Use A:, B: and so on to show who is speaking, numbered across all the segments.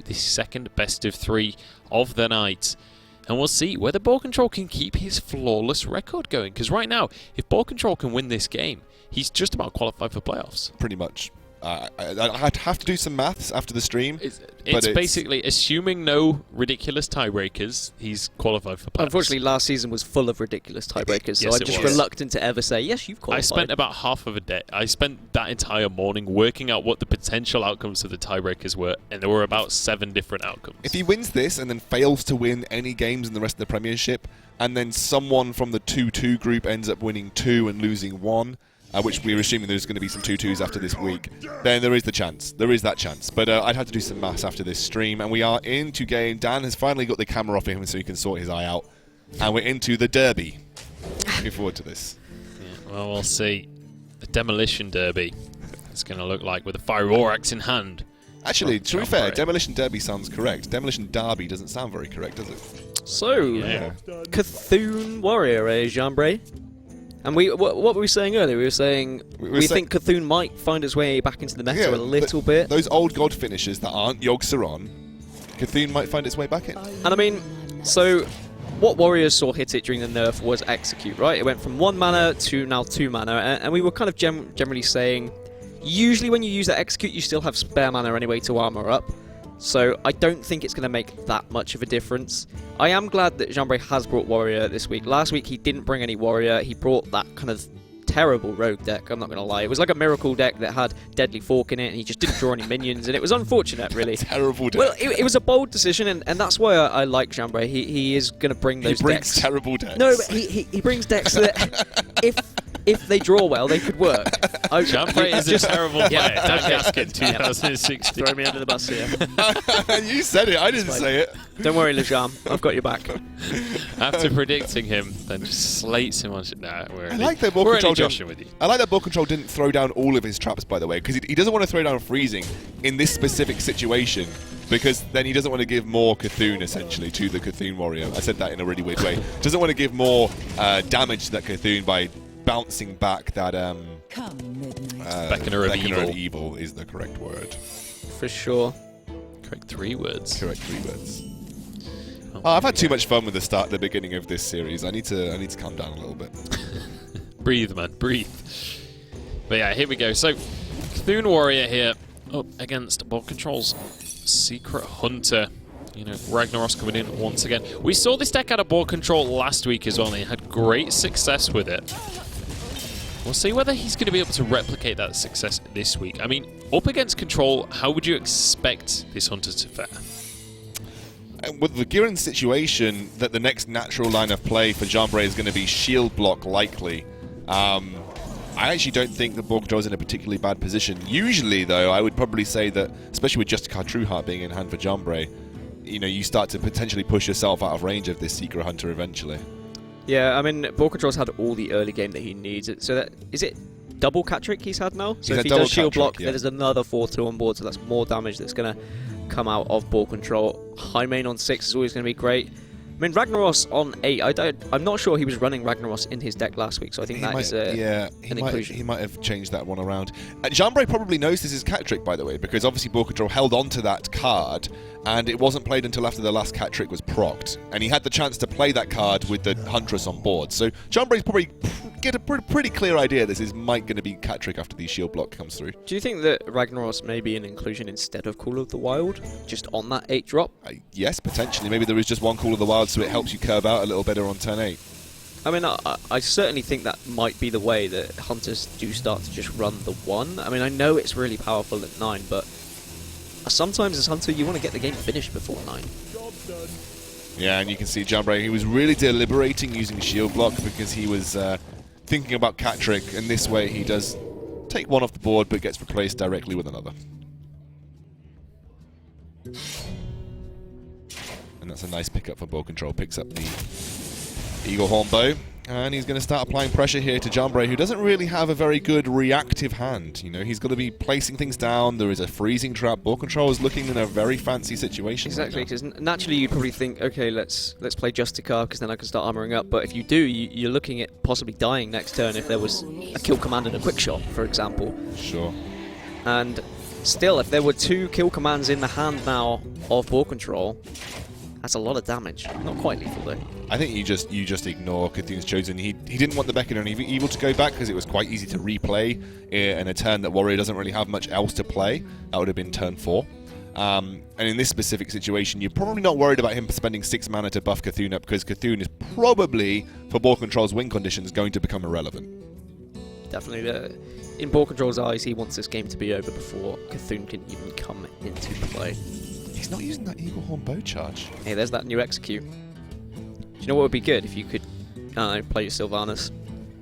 A: the second best of 3 of the night. And we'll see whether Ball Control can keep his flawless record going. Because right now, if Ball Control can win this game, he's just about qualified for playoffs.
B: Pretty much. I'd have to do some maths after the stream.
A: It's basically, assuming no ridiculous tiebreakers, he's qualified for playoffs.
C: Unfortunately, last season was full of ridiculous tiebreakers, so I'm just reluctant to ever say, yes, you've qualified.
A: I spent about half of a day. I spent that entire morning working out what the potential outcomes of the tiebreakers were, and there were about 7 different outcomes.
B: If he wins this and then fails to win any games in the rest of the Premiership, and then someone from the 2-2 group ends up winning 2 and losing 1, which we're assuming there's going to be some 2-2s after this week, then there is the chance. There is that chance. But I'd have to do some maths after this stream. And we are into game. Dan has finally got the camera off him so he can sort his eye out. And we're into the derby. Looking forward to this.
A: Yeah, well, we'll see. The Demolition Derby. It's going to look like with a fiery war axe in hand.
B: Actually, to be fair, Demolition Derby sounds correct. Demolition Derby doesn't sound very correct, does it?
C: So, Cthulhu Warrior, Jambre? And what were we saying earlier? We were saying we think Cthulhu might find its way back into the meta a little bit.
B: Those old god finishers that aren't Yogg-Saron, Cthulhu might find its way back in.
C: And I mean, so what Warriors saw hit it during the nerf was Execute, right? It went from 1 mana to now 2 mana, and we were kind of generally saying, usually when you use that Execute, you still have spare mana anyway to armor up. So I don't think it's going to make that much of a difference. I am glad that Jambre has brought Warrior this week. Last week he didn't bring any Warrior. He brought that kind of terrible rogue deck, I'm not going to lie. It was like a miracle deck that had Deadly Fork in it, and he just didn't draw any minions, and it was unfortunate, really.
B: Terrible deck.
C: Well, it was a bold decision, and that's why I like Jambre. He is going to bring those decks.
B: He brings terrible decks.
C: No, but he brings decks that, if they draw well, they could work.
A: Jambre is a terrible player. Don't ask it. 2016.
C: Throw me under the bus here.
B: You said it. I didn't say it.
C: Don't worry, Lejam. I've got your back.
A: After predicting him, then just slates him on shit. Nah,
B: I like that Ball Control didn't throw down all of his traps, by the way, because he doesn't want to throw down freezing in this specific situation, because then he doesn't want to give more Cthulhu, essentially, to the Cthulhu Warrior. I said that in a really weird way. Doesn't want to give more damage to that Cthulhu by bouncing back that
A: Beckoner of
B: Evil is the correct word.
C: For sure.
A: Correct 3 words.
B: Correct 3 words. Oh, I've had too much fun with the beginning of this series. I need to calm down a little bit.
A: Breathe, man, breathe. But yeah, here we go. So, Cthulhu Warrior here up against Ball Control's Secret Hunter. You know, Ragnaros coming in once again. We saw this deck out of Ball Control last week as well, and he had great success with it. We'll see whether he's going to be able to replicate that success this week. I mean, up against Control, how would you expect this Hunter to fare?
B: With the given situation that the next natural line of play for Jambre is going to be shield block likely, I actually don't think that Ball Control is in a particularly bad position. Usually, though, I would probably say that, especially with Justicar Trueheart being in hand for Jambre, you know, you start to potentially push yourself out of range of this Secret Hunter eventually.
C: Yeah, I mean, Ball Control's had all the early game that he needs. So that is it. Double Cat-Trick he's had now? So if he does shield block, there's another 4-2 on board, so that's more damage that's going to come out of Ball Control. High main on 6 is always going to be great. I mean, Ragnaros on 8, I'm not sure he was running Ragnaros in his deck last week, so I think that is an inclusion.
B: He might have changed that one around. Jambre probably knows this is Cat-Trick, by the way, because obviously Ball Control held on to that card, and it wasn't played until after the last Cat-Trick was procced. And he had the chance to play that card with the Huntress on board. So Jambre's probably get a pretty clear idea this is might going to be Cat-Trick after the shield block comes through.
C: Do you think that Ragnaros may be an inclusion instead of Call of the Wild, just on that 8 drop?
B: Yes, potentially. Maybe there is just one Call of the Wild, so it helps you curve out a little better on turn 8.
C: I mean, I certainly think that might be the way that Hunters do start to just run the 1. I mean, I know it's really powerful at 9, but sometimes as Hunter, you want to get the game finished before 9.
B: Yeah, and you can see Jambre, he was really deliberating using shield block because he was thinking about Cat-Trick, and this way he does take one off the board but gets replaced directly with another. And that's a nice pickup for Ball Control. Picks up the Eagle Horn Bow, and he's going to start applying pressure here to Jambre, who doesn't really have a very good reactive hand. You know, he's got to be placing things down. There is a freezing trap. Ball Control is looking in a very fancy situation.
C: Exactly, because naturally you'd probably think, okay, let's play Justicar, because then I can start armoring up. But if you do, you're looking at possibly dying next turn if there was a kill command and a quick shot, for example.
B: Sure.
C: And still, if there were 2 kill commands in the hand now of Ball Control, that's a lot of damage. Not quite lethal though.
B: I think you just ignore Cthulhu's Chosen. He didn't want the Beacon and Evil to go back because it was quite easy to replay in a turn that Warrior doesn't really have much else to play. That would have been turn 4. And in this specific situation, you're probably not worried about him spending 6 mana to buff Cthulhu up, because Cthulhu is probably, for Ball Control's win conditions, going to become irrelevant.
C: Definitely. In Ball Control's eyes, he wants this game to be over before Cthulhu can even come into play.
B: He's not using that Eagle Horn bow charge.
C: Hey, there's that new execute. Do you know what would be good? If you could, I don't know, play your Sylvanas,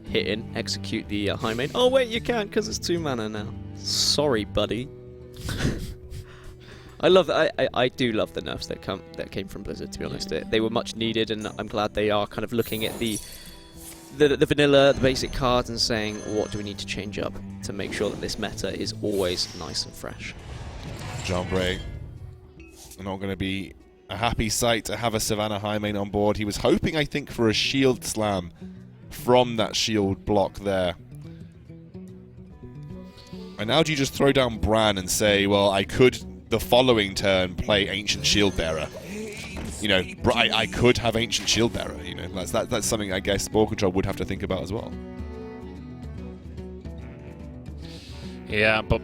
C: hit in, execute the high main. Oh wait, you can't because it's 2 mana now. Sorry, buddy. I do love the nerfs that came from Blizzard. To be honest, they were much needed, and I'm glad they are kind of looking at the vanilla, the basic cards, and saying what do we need to change up to make sure that this meta is always nice and fresh.
B: Jambre, not going to be a happy sight to have a Savannah high main on board. He was hoping, I think, for a shield slam from that shield block there. And now do you just throw down Bran and say, well, I could, the following turn, play Ancient Shield Bearer? You know, I could have Ancient Shield Bearer. You know, that's something I guess Ball Control would have to think about as well.
A: Yeah, but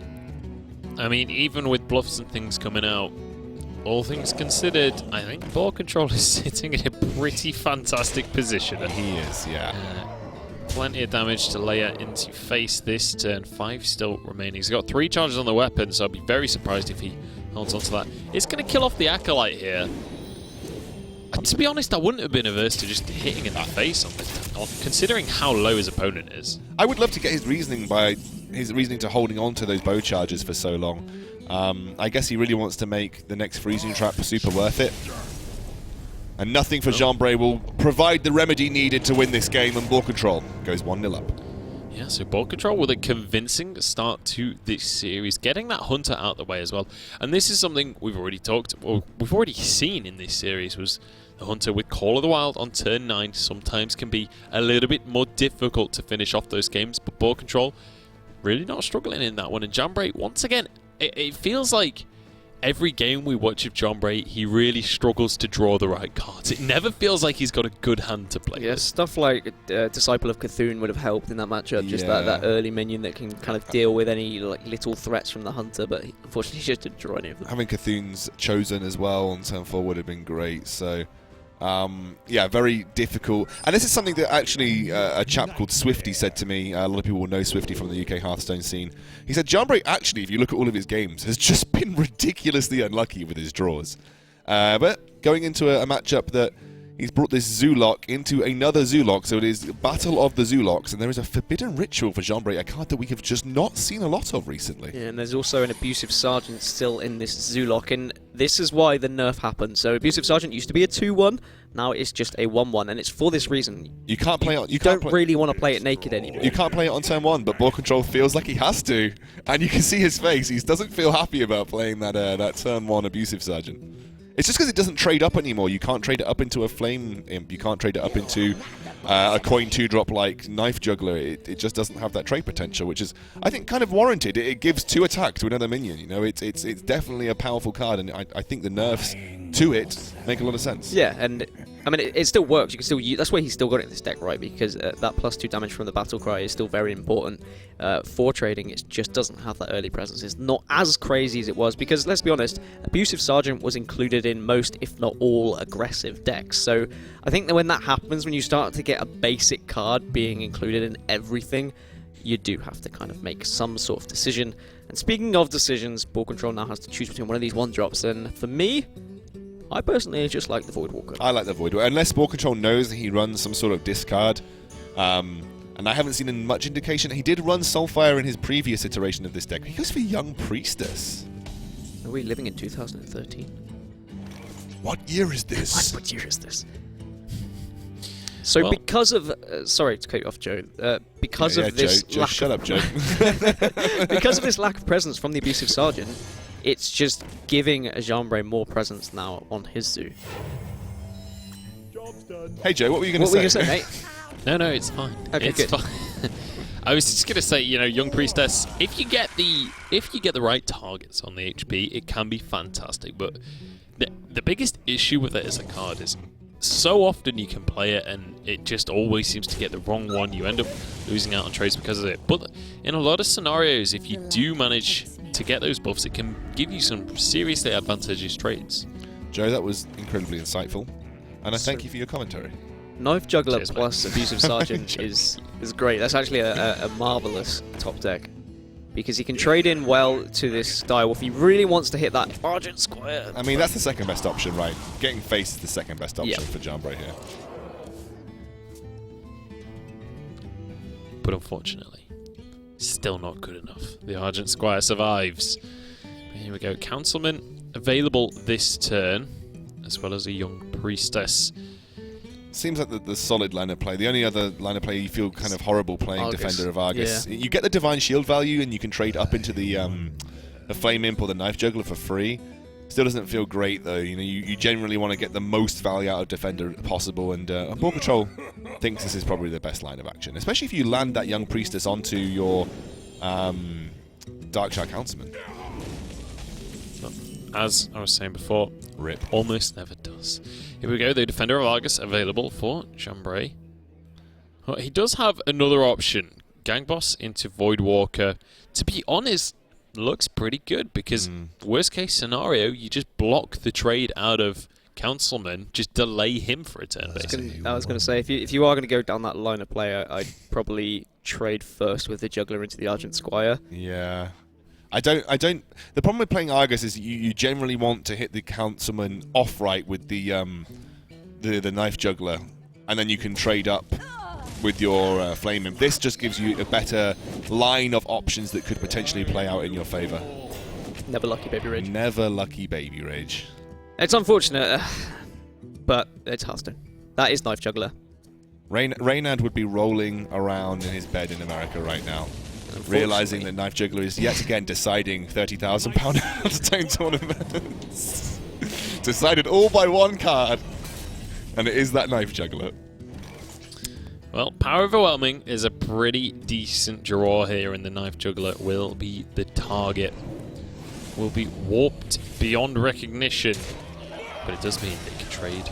A: I mean, even with bluffs and things coming out, all things considered, I think Ball Control is sitting in a pretty fantastic position.
B: He is, yeah.
A: Plenty of damage to layer into face this turn. 5 still remaining. He's got 3 charges on the weapon, so I'd be very surprised if he holds onto that. It's going to kill off the Acolyte here. And to be honest, I wouldn't have been averse to just hitting in the face on this turn, considering how low his opponent is.
B: I would love to get his reasoning to holding on to those bow charges for so long. I guess he really wants to make the next freezing trap super worth it. And nothing for Jambre will provide the remedy needed to win this game, and Ball Control goes 1-0 up.
A: Yeah, so Ball Control with a convincing start to this series, getting that Hunter out the way as well. And this is something we've already we've already seen in this series, was the Hunter with Call of the Wild on turn 9 sometimes can be a little bit more difficult to finish off those games, but Ball Control really not struggling in that one. And Jambre, once again, it feels like every game we watch of Jambre, he really struggles to draw the right cards. It never feels like he's got a good hand to play.
C: Yeah, stuff like Disciple of Cthulhu would have helped in that matchup. Just that early minion that can kind of deal with any like little threats from the Hunter, but unfortunately he just didn't draw any of them.
B: Having Cthulhu's Chosen as well on turn 4 would have been great. So, yeah, very difficult. And this is something that actually a chap called Swifty said to me. A lot of people will know Swifty from the UK Hearthstone scene. He said Jambre actually, if you look at all of his games, has just been ridiculously unlucky with his draws. But going into a matchup that he's brought this Zoolock into another Zoolock, so it is Battle of the Zoolocks, and there is a Forbidden Ritual for Jambre, a card that we have just not seen a lot of recently.
C: Yeah, and there's also an Abusive Sergeant still in this Zoolock, and this is why the nerf happened. So Abusive Sergeant used to be a 2-1, now it's just a 1-1, and it's for this reason.
B: You can't play it.
C: You don't really want to play it naked anymore.
B: You can't play it on turn 1, but Ball Control feels like he has to, and you can see his face. He doesn't feel happy about playing that turn 1 Abusive Sergeant. It's just because it doesn't trade up anymore. You can't trade it up into a Flame Imp. You can't trade it up into a coin 2-drop like Knife Juggler. It just doesn't have that trade potential, which is, I think, kind of warranted. It gives 2 attack to another minion. You know, it's definitely a powerful card, and I think the nerfs to it make a lot of sense.
C: Yeah, and I mean, it still works. You can still use, that's why he's still got it in this deck, right? Because that +2 damage from the Battle Cry is still very important for trading. It just doesn't have that early presence. It's not as crazy as it was, because let's be honest, Abusive Sergeant was included in most, if not all, aggressive decks. So I think that when that happens, when you start to get a basic card being included in everything, you do have to kind of make some sort of decision. And speaking of decisions, Ball Control now has to choose between one of these 1-drops, and for me, I personally just like the Voidwalker. I
B: like the Voidwalker, unless Ball Control knows that he runs some sort of discard. And I haven't seen much indication. He did run Soulfire in his previous iteration of this deck. He goes for Young Priestess.
C: Are we living in 2013?
B: What year is this?
C: What year is this? So because of... sorry to cut you off, Joe. Because of this...
B: Joe, shut up, Joe.
C: Because of this lack of presence from the Abusive Sergeant, it's just giving Jambre more presence now on his zoo.
B: Hey, Joe, what were you going to say?
C: What were you going to say, mate?
A: No, it's fine.
C: Okay,
A: it's
C: good.
A: fine. I was just gonna say, you know, Young Priestess, if you get the right targets on the HP, it can be fantastic. But the biggest issue with it as a card is so often you can play it and it just always seems to get the wrong one. You end up losing out on trades because of it. But in a lot of scenarios, if you do manage to get those buffs, it can give you some seriously advantageous trades.
B: Joe, that was incredibly insightful, and I thank you for your commentary.
C: Knife Juggler
A: Cheers,
C: plus Abusive Sergeant is great. That's actually a marvellous top deck. Because he can trade in well to this Direwolf. He really wants to hit that Argent Square.
B: I mean, that's the second best option, right? Getting face is the second best option
C: Yeah.
B: for Jambre here.
A: But unfortunately, still not good enough. The Argent Squire survives. Here we go. Councilman available this turn, as well as a Young Priestess.
B: Seems like the solid line of play. The only other line of play you feel kind of horrible playing
C: Argus.
B: Defender of Argus.
C: Yeah.
B: You get the Divine Shield value, and you can trade up into the Flame Imp or the Knife Juggler for free. Still doesn't feel great though. You know, you generally want to get the most value out of Defender possible, and Boar Control thinks this is probably the best line of action, especially if you land that Young Priestess onto your Darkshire Councilman.
A: As I was saying before,
B: Rip.
A: almost never does. Here we go, the Defender of Argus available for Jambre. Oh, he does have another option. Gang Boss into Voidwalker. To be honest, looks pretty good because worst case scenario, you just block the trade out of Councilman, just delay him for a turn, basically.
C: I was going to say, if you are going to go down that line of play, I'd probably trade first with the Juggler into the Argent Squire.
B: Yeah. I don't. The problem with playing Argus is you generally want to hit the Councilman off right with the Knife Juggler, and then you can trade up with your Flame Imp. This just gives you a better line of options that could potentially play out in your favour.
C: Never lucky, Baby Rage.
B: Never lucky, Baby Rage.
C: It's unfortunate, but it's Hearthstone. That is Knife Juggler.
B: Reynad would be rolling around in his bed in America right now, realising that Knife Juggler is yet again deciding £30,000 Hearthstone tournaments. Decided all by one card, and it is that Knife Juggler.
A: Well, Power Overwhelming is a pretty decent draw here, and the Knife Juggler will be the target. Will be warped beyond recognition, but it does mean they can trade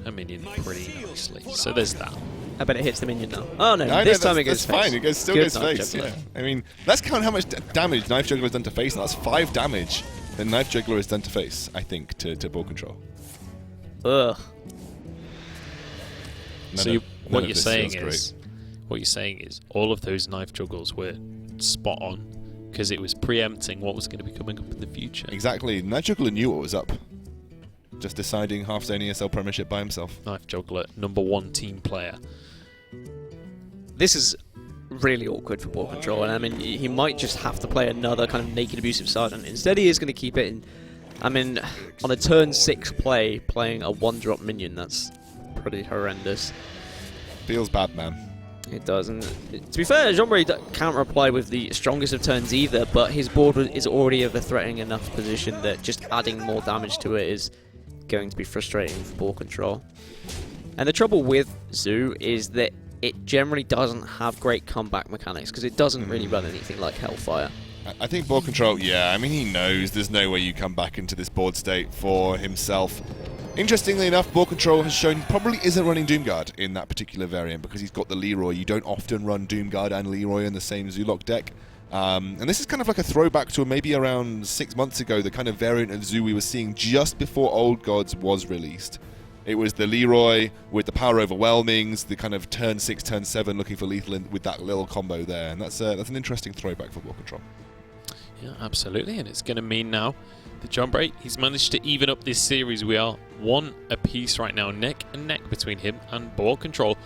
A: a minion pretty nicely. So there's that.
C: I bet it hits the minion now. Oh no,
B: No,
C: this time it goes
B: that's
C: face.
B: fine. It still
C: Good
B: goes
C: Knife
B: face.
C: Juggler.
B: Yeah. I mean, let's count how much damage Knife Juggler has done to face. And that's 5 damage that Knife Juggler has done to face, I think, to Boar Control.
C: Ugh.
A: What you're saying is all of those Knife Juggles were spot on because it was preempting what was going to be coming up in the future.
B: Exactly. Knife Juggler knew what was up. Just deciding Hearthstone ESL Premiership by himself.
A: Knife Juggler, #1 team player.
C: This is really awkward for Boar Control, and I mean, he might just have to play another kind of naked Abusive Sergeant. Instead, he is going to keep it in. I mean, on a turn 6 play, playing a 1-drop minion, that's pretty horrendous.
B: Feels bad, man.
C: It does, and to be fair, Jambre can't reply with the strongest of turns either, but his board is already of a threatening enough position that just adding more damage to it is going to be frustrating for Boar Control. And the trouble with Zoo is that it generally doesn't have great comeback mechanics, because it doesn't really run anything like Hellfire.
B: I think Boar Control, yeah, I mean, he knows there's no way you come back into this board state for himself. Interestingly enough, Boar Control has shown he probably isn't running Doomguard in that particular variant because he's got the Leroy. You don't often run Doomguard and Leroy in the same Zoolock deck. And this is kind of like a throwback to maybe around 6 months ago, the kind of variant of Zoo we were seeing just before Old Gods was released. It was the Leroy with the Power Overwhelmings, the kind of turn 6, turn 7 looking for lethal with that little combo there. And that's an interesting throwback for Boar Control.
A: Yeah, absolutely, and it's going to mean now that Jambre, he's managed to even up this series. We are 1 apiece right now, neck and neck between him and Boar Control.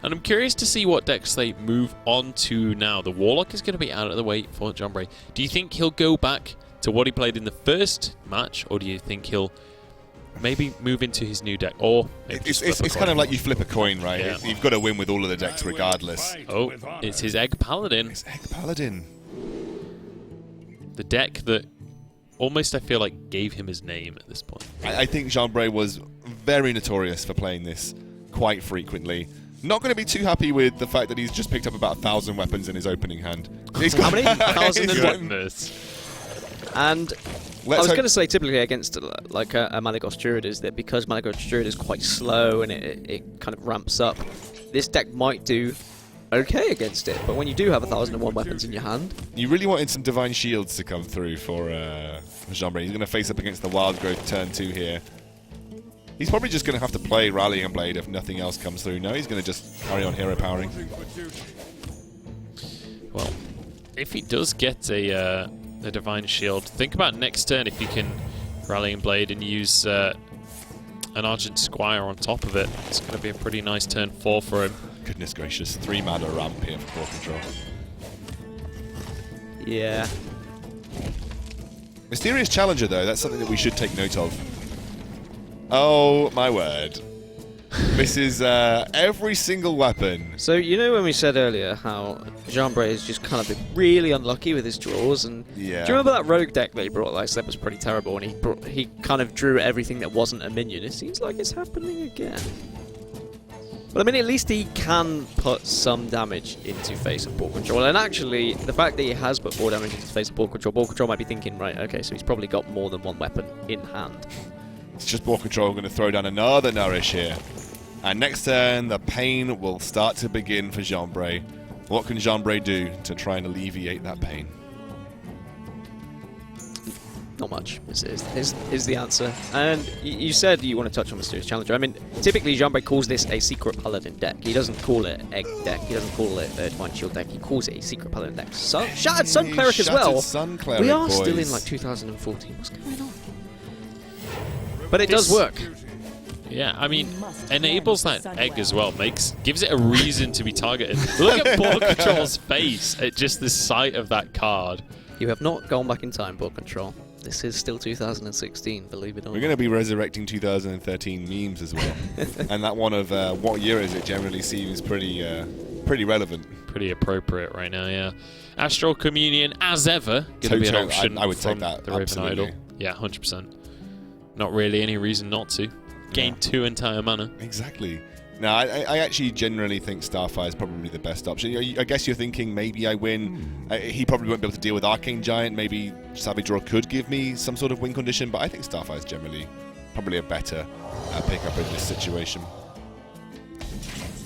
A: And I'm curious to see what decks they move on to now. The Warlock is going to be out of the way for Jambre. Do you think he'll go back to what he played in the first match, or do you think he'll maybe move into his new deck? Or
B: it's kind of like you flip a coin, right?
A: Yeah.
B: You've got to win with all of the decks regardless.
A: Oh, it's his Egg Paladin.
B: It's Egg Paladin.
A: The deck that almost, I feel like, gave him his name at this point.
B: I think Jambre was very notorious for playing this quite frequently. Not going to be too happy with the fact that he's just picked up about 1,000 weapons in his opening hand. He's got
C: How many? 1,000 and what?
A: Goodness.
C: And I
B: Let's
C: was
B: hope-
C: going to say typically against like a Malygos Druid is that because Malygos Druid is quite slow and it kind of ramps up, this deck might do okay against it. But when you do have 1,001 weapons in your hand,
B: You really wanted some Divine Shields to come through for Jambre. He's going to face up against the Wild Growth turn 2 here. He's probably just going to have to play Rallying Blade if nothing else comes through. No, he's going to just carry on hero powering.
A: Well, if he does get the Divine Shield, think about next turn if he can Rallying Blade and use an Argent Squire on top of it. It's going to be a pretty nice turn 4 for him.
B: Goodness gracious, 3 mana ramp here for Boar Control.
C: yeah.
B: Mysterious Challenger, though, that's something that we should take note of. Oh, my word. This is every single weapon.
C: So you know when we said earlier how Jambre has just kind of been really unlucky with his draws, and
B: Yeah.
C: do you remember that rogue deck that he brought? Like, that was pretty terrible, and he kind of drew everything that wasn't a minion. It seems like it's happening again. But I mean, at least he can put some damage into face of Boar Control, and actually, the fact that he has put 4 damage into face of Boar Control might be thinking, right, okay, so he's probably got more than one weapon in hand.
B: It's just Boar Control going to throw down another Nourish here. And next turn, the pain will start to begin for Jambre. What can Jambre do to try and alleviate that pain?
C: Not much is the answer. And you said you want to touch on Mysterious Challenger. I mean, typically Jambre calls this a Secret Paladin deck. He doesn't call it Egg deck. He doesn't call it Divine Shield deck. He calls it a Secret Paladin deck. Shattered Sun Cleric as well.
B: Shattered Sun Cleric,
C: We are
B: boys.
C: still in like 2014. What's going on? But it does work.
A: Yeah, I mean, enables that egg as well, gives it a reason to be targeted. Look at Boar Control's face at just the sight of that card.
C: You have not gone back in time, Boar Control. This is still 2016, believe it or
B: We're
C: not.
B: going to be resurrecting 2013 memes as well. And that one of what year is it generally seems pretty relevant.
A: Pretty appropriate right now, yeah. Astral Communion, as ever, going to be an
B: Totally,
A: option
B: I would take
A: from
B: that,
A: the Raven
B: absolutely.
A: Idol. Yeah, 100%. Not really any reason not to. Gain 2 entire mana.
B: Exactly. No, I actually generally think Starfire is probably the best option. I guess you're thinking maybe I win. He probably won't be able to deal with Arcane Giant. Maybe Savage Roar could give me some sort of win condition, but I think Starfire is generally probably a better pickup in this situation.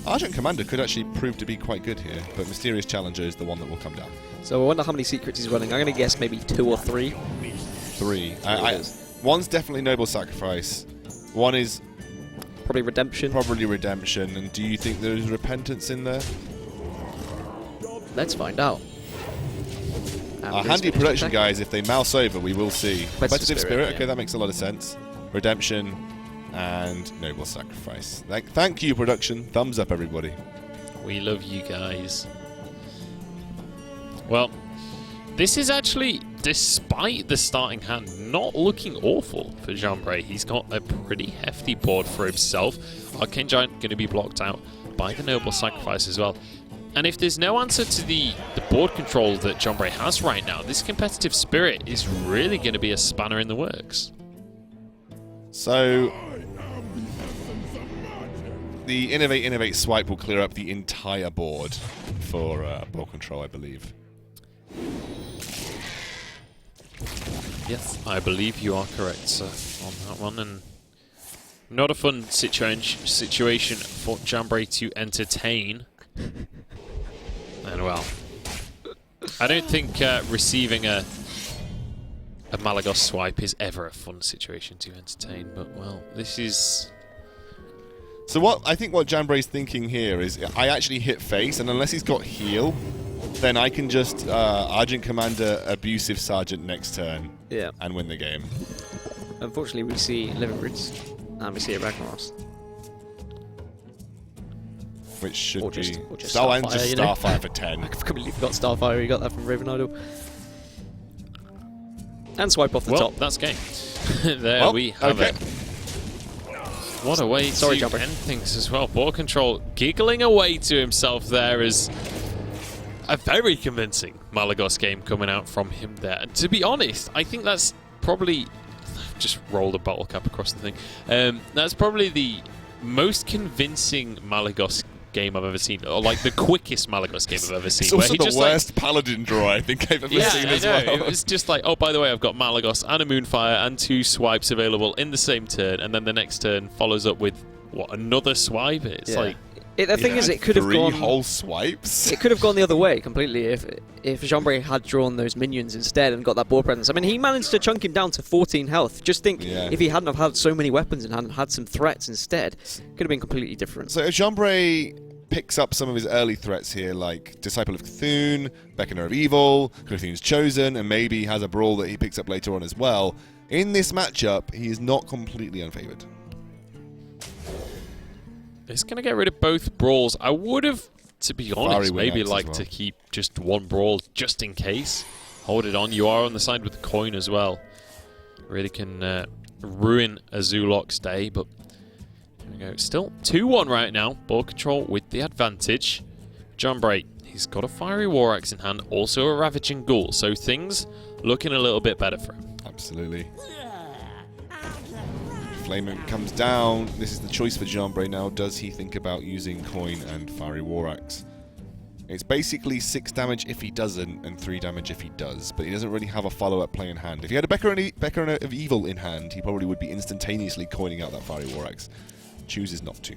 B: Argent Commander could actually prove to be quite good here, but Mysterious Challenger is the one that will come down.
C: So I wonder how many secrets he's running. I'm going to guess maybe 2 or 3.
B: 3. One's definitely Noble Sacrifice. One is
C: Probably Redemption.
B: probably Redemption. And do you think there's Repentance in there?
C: Let's find out.
B: Our handy production guys, if they mouse over, we will see.
C: Competitive Spirit,
B: Okay,
C: yeah.
B: that makes a lot of sense. Redemption and Noble Sacrifice. Thank you, production. Thumbs up, everybody.
A: We love you guys. Well, this is actually, despite the starting hand, not looking awful for Jambre. He's got a pretty hefty board for himself. Arcane Giant going to be blocked out by the Noble Sacrifice as well. And if there's no answer to the board control that Jambre has right now, this Competitive Spirit is really going to be a spanner in the works.
B: So, the Innovate swipe will clear up the entire board for Board Control, I believe.
A: Yes, I believe you are correct, sir, on that one. And not a fun situation for Jambre to entertain. And well, I don't think receiving a Malygos swipe is ever a fun situation to entertain. But well, this is.
B: So I think what Jambre's thinking here is I actually hit face, and unless he's got heal, then I can just Argent Commander Abusive Sergeant next turn and win the game.
C: Unfortunately, we see Living Roots and we see a Ragnaros.
B: Which should
C: Or
B: be
C: just
B: Starfire,
C: you know?
B: Starfire for 10.
C: I completely forgot Starfire. You got that from Raven Idol. And swipe off the
A: Well,
C: top.
A: that's game. There we have it. What a way
C: Sorry,
A: to
C: Jambre.
A: end things as well. Board Control giggling away to himself there as a very convincing Malygos game coming out from him there. And to be honest, I think that's probably... Just rolled a bottle cap across the thing. That's probably the most convincing Malygos game I've ever seen, or like the quickest Malagos game I've ever seen.
B: It's also
A: where he
B: the worst Paladin draw I think I've ever seen as well.
A: It was just like, oh, by the way, I've got Malagos and a Moonfire and 2 swipes available in the same turn, and then the next turn follows up with, what, another swipe? It's like...
C: The thing is, it could have gone...
B: 3 whole swipes?
C: It could have gone the other way completely if Jambre had drawn those minions instead and got that board presence. I mean, he managed to chunk him down to 14 health. Just think, if he hadn't have had so many weapons and hadn't had some threats instead, it could have been completely different.
B: So if Jambre picks up some of his early threats here, like Disciple of Cthulhu, Beckoner of Evil, Cthulhu's Chosen, and maybe has a Brawl that he picks up later on as well, in this matchup, he is not completely unfavoured.
A: It's going to get rid of both Brawls. I would have, to be honest, maybe like to keep just one Brawl just in case. Hold it on. You are on the side with the coin as well. Really can ruin a Zulok's day, but here we go. Still 2-1 right now. Ball control with the advantage. Jambre, he's got a Fiery War Axe in hand, also a Ravaging Ghoul, so things looking a little bit better for him.
B: Absolutely. Flaming comes down. This is the choice for Jambre now. Does he think about using Coin and Fiery War Axe? It's basically 6 damage if he doesn't, and 3 damage if he does, but he doesn't really have a follow-up play in hand. If he had a Beckoner of Evil in hand, he probably would be instantaneously coining out that Fiery War Axe. Chooses not to.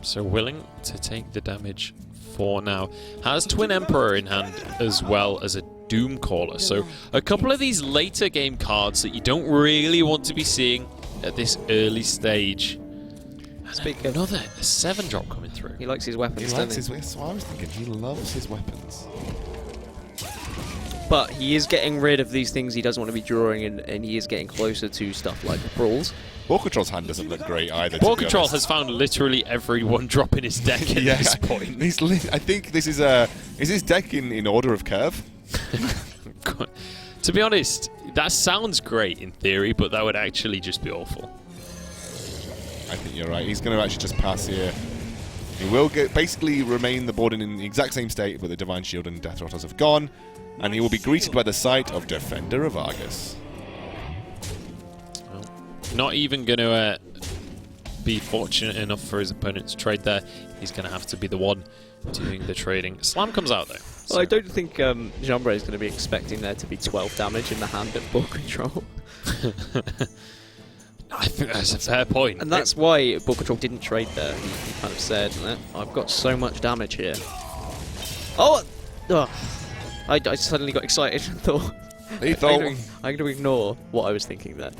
A: So willing to take the damage for now. Has Twin Emperor in hand as well as a Doom Caller. So a couple of these later game cards that you don't really want to be seeing at this early stage.
C: Speaking of
A: another 7-drop coming through.
C: He likes his weapons,
B: He likes his weapons. That's what I was thinking. He loves his weapons.
C: But he is getting rid of these things he doesn't want to be drawing, and he is getting closer to stuff like Brawls.
B: Ball Control's hand doesn't look great either.
A: Ball Control has found literally every 1-drop in his deck at this point.
B: I think this is his deck in order of curve?
A: To be honest, that sounds great in theory, but that would actually just be awful.
B: I think you're right. He's going to actually just pass here. He will basically remain the board in the exact same state, but the Divine Shield and Death Rotters have gone, and he will be greeted by the sight of Defender of Argus.
A: Well, not even going to be fortunate enough for his opponent to trade there. He's going to have to be the one doing the trading. Slam comes out, though.
C: Well, I don't think Jambre is going to be expecting there to be 12 damage in the hand at Ball Control.
A: I think that's a fair point.
C: And that's why Ball Control didn't trade there. He kind of said, I've got so much damage here. Oh! I suddenly got excited and thought, I'm going to ignore what I was thinking there.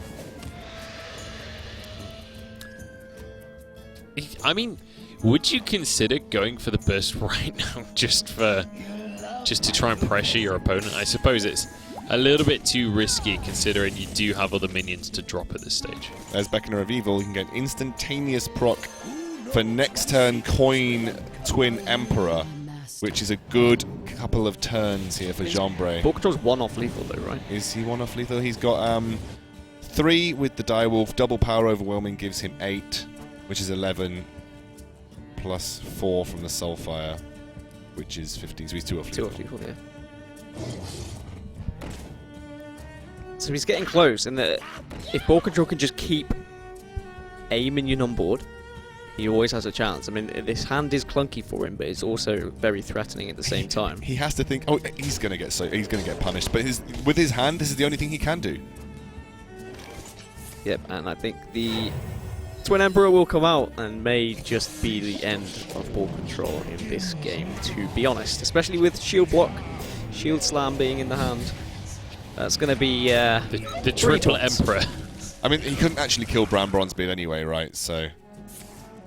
A: I mean, would you consider going for the burst right now just to try and pressure your opponent? I suppose it's a little bit too risky considering you do have other minions to drop at this stage.
B: As Beckoner of Evil, you can get instantaneous proc for next turn Coin Twin Emperor, which is a good couple of turns here for Jambre.
C: Ball Control's 1 off lethal though, right?
B: Is he 1 off lethal? He's got 3 with the Direwolf. Double Power Overwhelming gives him 8, which is 11, plus 4 from the Soulfire, which is 15. So he's 2 off lethal.
C: 2 off lethal, yeah. So he's getting close, and if Ball Control can just keep a minion on board, he always has a chance. I mean, this hand is clunky for him, but it's also very threatening at the same time.
B: He has to think, he's gonna get punished. But with his hand, this is the only thing he can do.
C: Yep, and I think the Twin Emperor will come out and may just be the end of Ball Control in this game, to be honest. Especially with Shield Block, Shield Slam being in the hand. That's going to be
A: the Triple Emperor.
B: I mean, he couldn't actually kill Brown Bronzebeard anyway, right? So,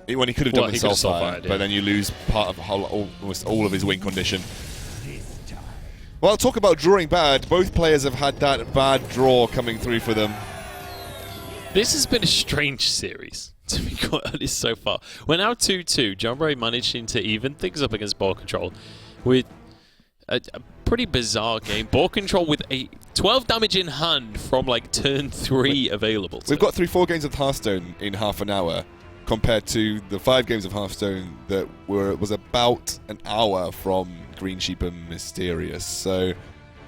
B: when he could have done with Soulfire, but then you lose part of almost all of his win condition. Well, talk about drawing bad. Both players have had that bad draw coming through for them.
A: This has been a strange series, to be quite honest, so far. We're now 2-2. Jambre managing to even things up against Ball Control with a pretty bizarre game. Ball Control with a 12 damage in hand from like turn 3 available.
B: We've got through 4 games of Hearthstone in half an hour, compared to the 5 games of Hearthstone that was about an hour from Green Sheep and Mysterious. So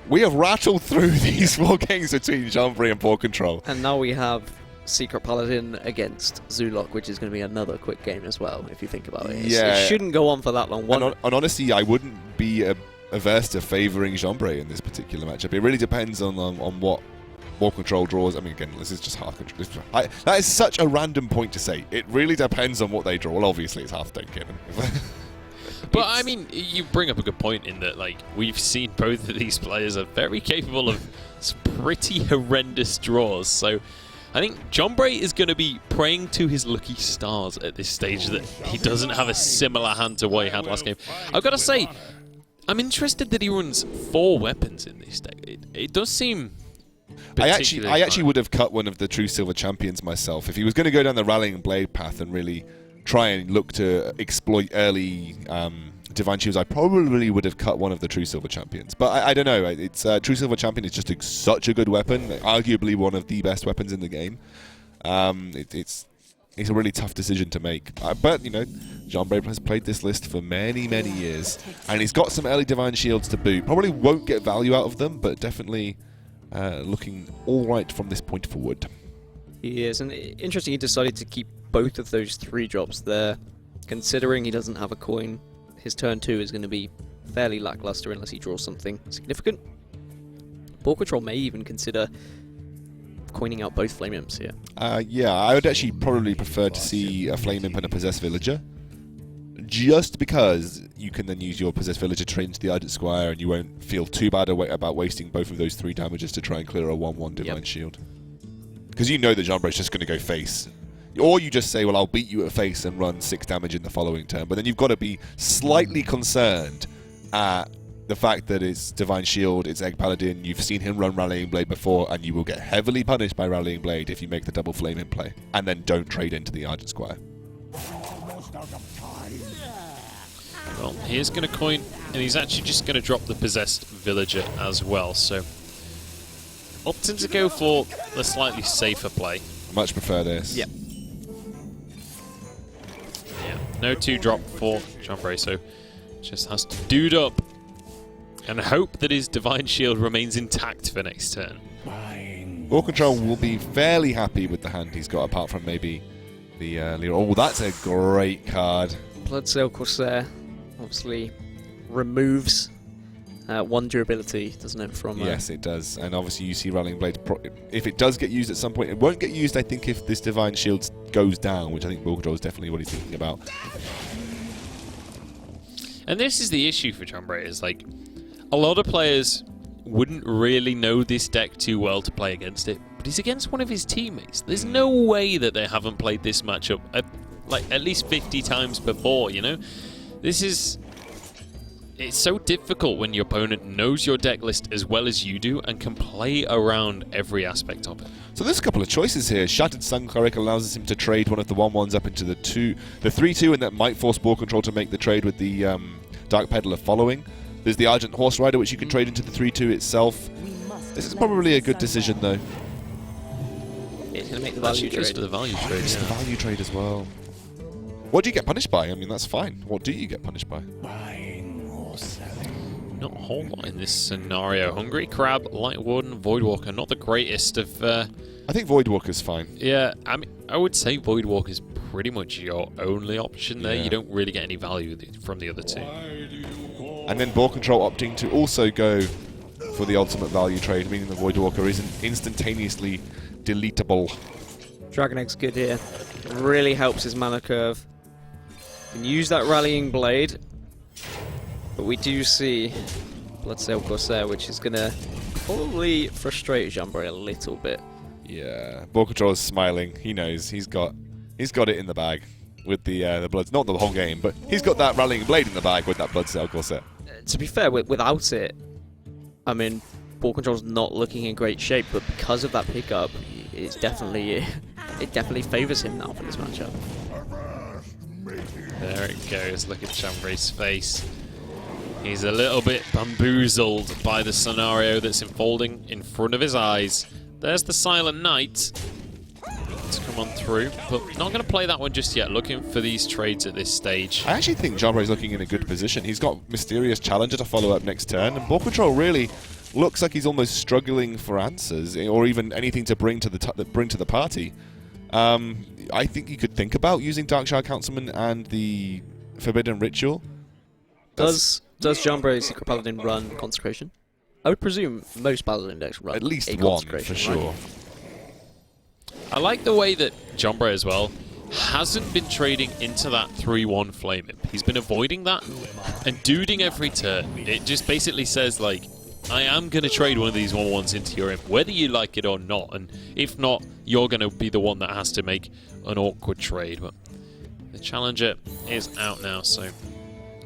B: we have rattled through these 4 games between Jambre and Ball Control.
C: And now we have Secret Paladin against Zulok, which is going to be another quick game as well, if you think about it.
B: Yeah.
C: It shouldn't go on for that long.
B: And honestly, I wouldn't be averse to favouring Jambre in this particular matchup. It really depends on what ball control draws. I mean, again, this is just half control. That is such a random point to say. It really depends on what they draw. Well, obviously, it's half don't given.
A: But I mean, you bring up a good point in that, like, we've seen both of these players are very capable of some pretty horrendous draws. So I think Jambre is going to be praying to his lucky stars at this stage that he doesn't have a similar hand to what he had last game. I've got to say, I'm interested that he runs 4 weapons in this deck. It does seem
B: I actually would have cut one of the true silver champions myself. If he was going to go down the rallying blade path and really try and look to exploit early divine shields, I probably would have cut one of the true silver champions. But I don't know. It's true silver champion is just such a good weapon, arguably one of the best weapons in the game. It's a really tough decision to make. But you know, Jambre has played this list for many, many years, and he's got some early divine shields to boot. Probably won't get value out of them, but definitely looking all right from this point forward.
C: He is, and interesting he decided to keep both of those 3 drops there, considering he doesn't have a coin. His turn 2 is going to be fairly lackluster unless he draws something significant. Ball control may even consider coining out both Flame Imps here.
B: Yeah, I would actually probably prefer to see a Flame Imp and a Possessed Villager, just because you can then use your Possessed Villager to trade into the Ardent Squire and you won't feel too bad about wasting both of those 3 damages to try and clear a 1-1 Divine Shield. Because you know that Jambre is just going to go face. Or you just say, well, I'll beat you at face and run 6 damage in the following turn. But then you've got to be slightly concerned at the fact that it's Divine Shield, it's Egg Paladin, you've seen him run Rallying Blade before, and you will get heavily punished by Rallying Blade if you make the double Flame in play. And then don't trade into the Ardent Squire.
A: Well, he's going to coin, and he's actually just going to drop the Possessed Villager as well. So opting to go for the slightly safer play.
B: Much prefer this.
C: Yep.
A: Yeah, no 2-drop for Jambre, so just has to dude up and hope that his Divine Shield remains intact for next turn.
B: Ball control will be fairly happy with the hand he's got, apart from maybe the oh, that's a great card.
C: Bloodsail Corsair obviously removes 1 durability, doesn't it? From
B: yes, it does. And obviously you see Rallying Blade, if it does get used at some point, it won't get used, I think, if this Divine Shield goes down, which I think Ball control is definitely what he's thinking about.
A: And this is the issue for Jambre, is like, a lot of players wouldn't really know this deck too well to play against it, but he's against one of his teammates. There's no way that they haven't played this matchup like at least 50 times before, you know? It's so difficult when your opponent knows your deck list as well as you do and can play around every aspect of it.
B: So there's a couple of choices here. Shattered Sun Cleric allows him to trade one of the 1/1s up into the 3/2, and that might force Ball control to make the trade with the Dark Peddler following. There's the Argent Horse Rider, which you can trade into the 3/2 itself. This is probably a good decision, though.
C: It's going to make the value trade.
A: To the value trade,
B: It's the value trade as well. What do you get punished by? I mean, that's fine. What do you get punished by?
A: Not a whole lot in this scenario. Hungry Crab, Light Warden, Voidwalker, not the greatest of...
B: I think Voidwalker's fine.
A: Yeah, I mean, I would say Voidwalker's pretty much your only option there.
B: Yeah.
A: You don't really get any value from the other 2.
B: And then Ball control opting to also go for the ultimate value trade, meaning the Voidwalker isn't instantaneously deletable.
C: Dragon Egg's good here. It really helps his mana curve. Can use that Rallying Blade, but we do see Bloodsail Corsair, which is going to probably frustrate Jambre a little bit.
B: Yeah, Ball control is smiling. He knows he's got it in the bag with the blood. Not the whole game, but he's got that Rallying Blade in the bag with that Bloodsail Corsair.
C: To be fair, without it, I mean, Ball control's not looking in great shape, but because of that pickup, it definitely favours him now for this matchup.
A: There it goes. Look at Chambre's face. He's a little bit bamboozled by the scenario that's unfolding in front of his eyes. There's the Silent Knight to come on through, but not going to play that one just yet. Looking for these trades at this stage.
B: I actually think Jambre is looking in a good position. He's got Mysterious Challenger to follow up next turn, and Ball control really looks like he's almost struggling for answers, or even anything to bring to the party. I think you could think about using Darkshire Councilman and the Forbidden Ritual.
C: Does Jambre Secret Paladin run Consecration? I would presume most Paladin decks run
B: At least
C: a
B: one,
C: Consecration,
B: for sure.
C: right?
A: I like the way that Jambre as well hasn't been trading into that 3-1 Flame Imp. He's been avoiding that and duding every turn. It just basically says, like, I am going to trade one of these 1-1s into your Imp, whether you like it or not. And if not, you're going to be the one that has to make an awkward trade. But the Challenger is out now, so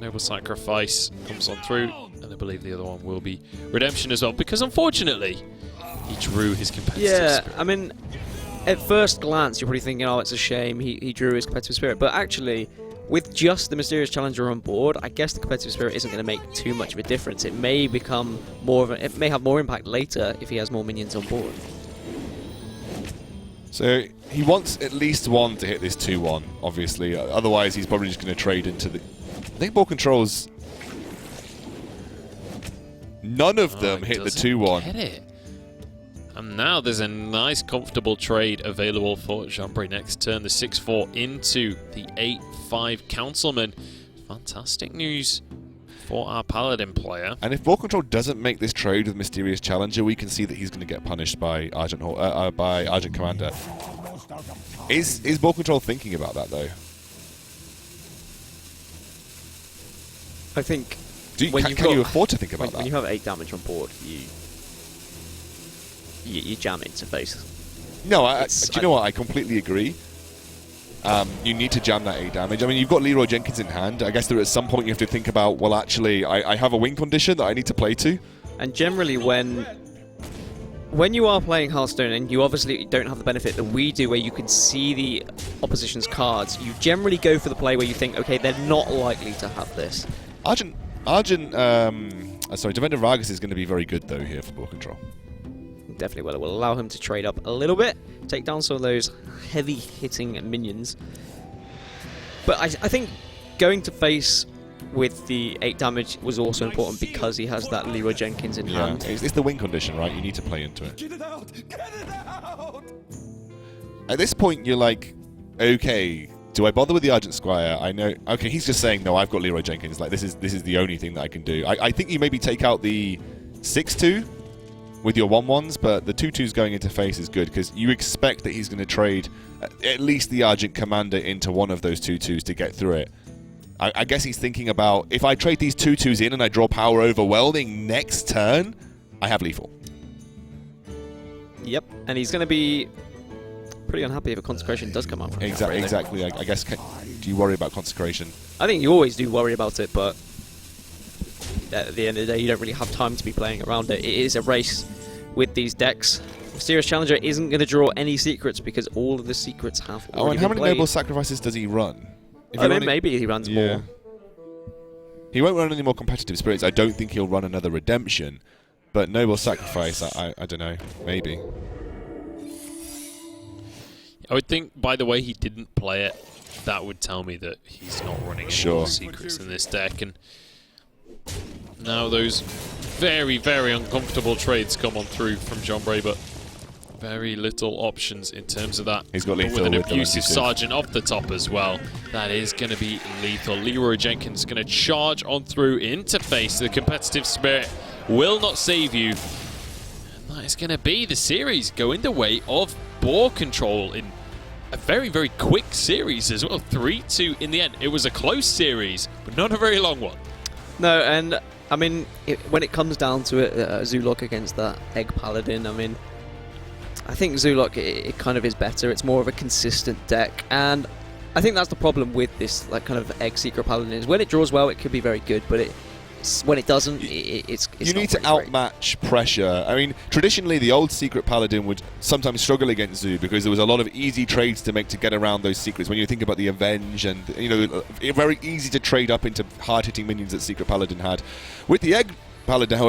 A: Noble Sacrifice comes on through. And I believe the other one will be Redemption as well, because unfortunately, he drew his competitive spirit.
C: I mean, at first glance, you're probably thinking, oh, it's a shame he drew his competitive spirit. But actually, with just the Mysterious Challenger on board, I guess the competitive spirit isn't going to make too much of a difference. It may become more of it may have more impact later if he has more minions on board.
B: So he wants at least one to hit this 2-1, obviously. Otherwise, he's probably just going to trade into the... I think Ball Control's... None of them hit the 2-1.
A: Get it. And now there's a nice, comfortable trade available for Jambre next turn. The 6-4 into the 8-5 Councilman. Fantastic news for our Paladin player.
B: And if Ball Control doesn't make this trade with Mysterious Challenger, we can see that he's going to get punished by Argent Commander. Is Ball Control thinking about that, though?
C: I think...
B: Can you afford to think about that?
C: When you have 8 damage on board, you jam into face.
B: No, do you know what? I completely agree. You need to jam that 8 damage. I mean, you've got Leroy Jenkins in hand. I guess there at some point you have to think about, well, actually, I have a win condition that I need to play to.
C: And generally, when you are playing Hearthstone and you obviously don't have the benefit that we do, where you can see the opposition's cards, you generally go for the play where you think, okay, they're not likely to have this.
B: Defender Vargas is going to be very good, though, here for Ball Control.
C: Definitely will. It will allow him to trade up a little bit, take down some of those heavy-hitting minions. But I think going to face with the 8 damage was also important because he has that Leroy Jenkins in hand.
B: It's the win condition, right? You need to play into it.
D: Get it out! Get it out!
B: At this point, you're like, okay, do I bother with the Argent Squire? I know. Okay, he's just saying, no, I've got Leroy Jenkins. Like, this is the only thing that I can do. I think you maybe take out the 6-2 with your 1-1s, but the 2-2s going into face is good because you expect that he's going to trade at least the Argent Commander into one of those 2-2s to get through it. I guess he's thinking about, if I trade these 2-2s in and I draw Power Overwhelming next turn, I have Lethal.
C: Yep, and he's going to be pretty unhappy if a Consecration does come out from
B: Exactly. I guess, do you worry about Consecration?
C: I think you always do worry about it, but at the end of the day, you don't really have time to be playing around it. It is a race with these decks. Mysterious Challenger isn't going to draw any secrets because all of the secrets have already
B: and how
C: been
B: many
C: played.
B: Noble Sacrifices does he run?
C: I mean, maybe he runs more.
B: He won't run any more competitive spirits. I don't think he'll run another Redemption. But Noble Sacrifice, I don't know. Maybe.
A: I would think, by the way he didn't play it, that would tell me that he's not running any more secrets in this deck. And now those very, very uncomfortable trades come on through from Jambre, but very little options in terms of that.
B: He's got lethal
A: with an abusive sergeant off the top as well. That is going to be lethal. Leroy Jenkins is going to charge on through into face. The competitive spirit will not save you. And that is going to be the series going the way of Boar Control in a very, very quick series as well. 3-2 in the end. It was a close series, but not a very long one.
C: No, and I mean, when it comes down to it, Zulok against that Egg Paladin, I mean, I think Zulok, it kind of is better. It's more of a consistent deck, and I think that's the problem with this like kind of Egg Secret Paladin is when it draws well, it could be very good, but when it doesn't, it's
B: you need to
C: not very
B: outmatch pressure. I mean, traditionally, the old Secret Paladin would sometimes struggle against Zoo because there was a lot of easy trades to make to get around those secrets. When you think about the Avenge and, you know, very easy to trade up into hard-hitting minions that Secret Paladin had. With the Egg Paladin, however,